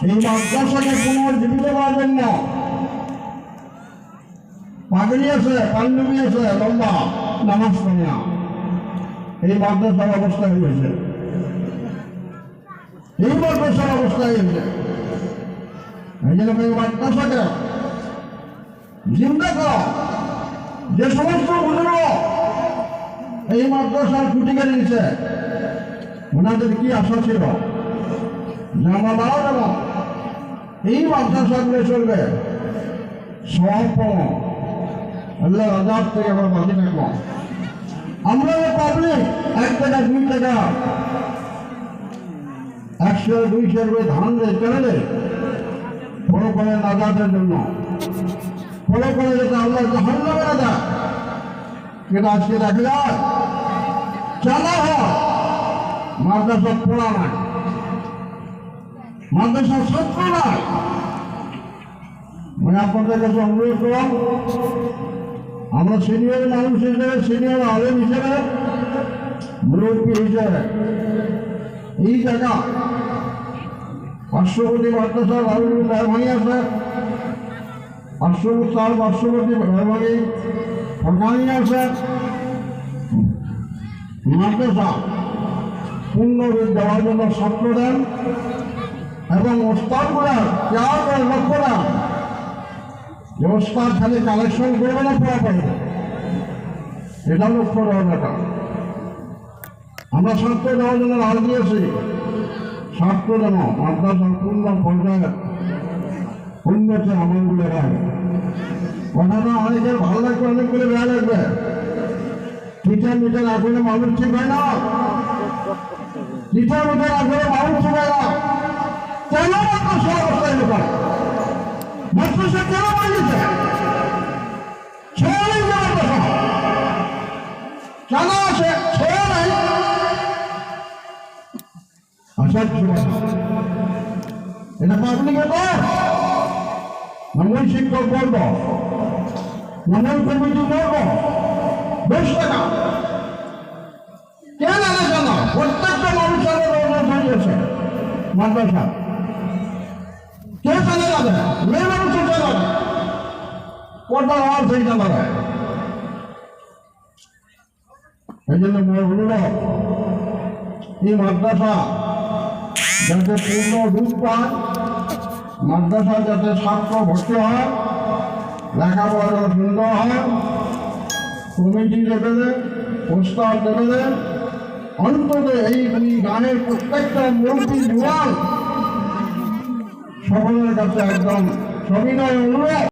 এই মাদ্রাসাকে পুনর্জীবিত করার জন্য পাগড়ি আছে, পাঞ্জাবি আছে, লম্বা নামাজ পড়ে না, এই মাদ্রাসার অবস্থা হয়েছে, এই মাদ্রাসার অবস্থা হয়েছে। এই জন্য এই মাদ্রাসাকে জিন্দা করা, যে সমস্ত বুজুর্গ এই মাদ্রাসার খুঁটি কেটে দিচ্ছে, ওনাদের কি আশা ছিল যে আমরা মারা যাব, এই মাদ্রাসাগুলো চলবে সব আল্লাহ আজাদ থেকে আমরা বাঁচে থাকবো। আমরা পাবলিক 1 টাকা 2 টাকা 100 200 করে ধান দিয়ে চলে দেয় ফলো করে নাজাতের জন্য, ফলো করে যেটা আল্লাহ জাহান্নামে না যায়। কিন্তু আজকে দেখা যায় চালা হয় মাদ্রাসা পড়া নাই, মাদ্রাসা ছাত্র নাই। মানে আপনাদের কাছে অনুরোধ করলাম, আমরা সিনিয়র মানুষ হিসেবে, সিনিয়র আলেম হিসেবে, মুরব্বী হিসেবে এই জায়গা পার্শ্ববর্তী মাদ্রাসা রাহুল মেহরবানি আছে, পার্শ্ববর্তী মেহরবানি ফরকানি আছে, মাদ্রাসা পূর্ণ দেওয়ার জন্য ছাত্র দেন এবং ওস্তাদগুলা কেয়ার করে লক্ষ্য দেন যে ওস্তাদ খালি কালেকশন করবে না, পড়া পারবে, এটা লক্ষ্য দেওয়ার ব্যাপার। আমরা ছাত্র দেওয়ার জন্য রাজ দিয়েছি, ছাত্র যেন মাদ্রাসার পূর্ণ পর্যায়ে উন্নতি আমলগুলো হয়। কথাটা অনেকের ভালো লাগবে, অনেকগুলো বেড়া লাগবে। টিচার মিটার আসলে মানুষ ঠিক হয় না, টিচার মিটার আসলে মানুষ ঠিক হয় না। কেন মাদ্রাসা অবস্থায় লোকাল মাদ্রাসা কেন বানিয়েছে? ছেলে মাদ্রাসা কেন আছে? ছেলে নাই আসার এটা পাবলিকে কর, মঙ্গল শিক্ষক বলব, মঙ্গল কমিটি বলব, বেশ টাকা কেন আলোচনা না? প্রত্যেকটা মানুষের হয়েছে মাদ্রাসা কে চলে যাবে? মেয়ে মানুষের চলে যাবে, পর্দার আওয়াজ হয়ে যাবে। এই জন্য অনুরোধ, এই মাদ্রাসা যাতে পূর্ণ রূপ পায়, মাদ্রাসা যাতে ছাত্র ভর্তি হয়, লেখাপড়া সুন্দর হয়, কমিটি লেভেলে, প্রস্তাব লেভেলে, অন্তত এই গানের প্রত্যেকটা মুরব্বী জোয়ান সকলের কাছে একদম সবিনয় অনুরোধ।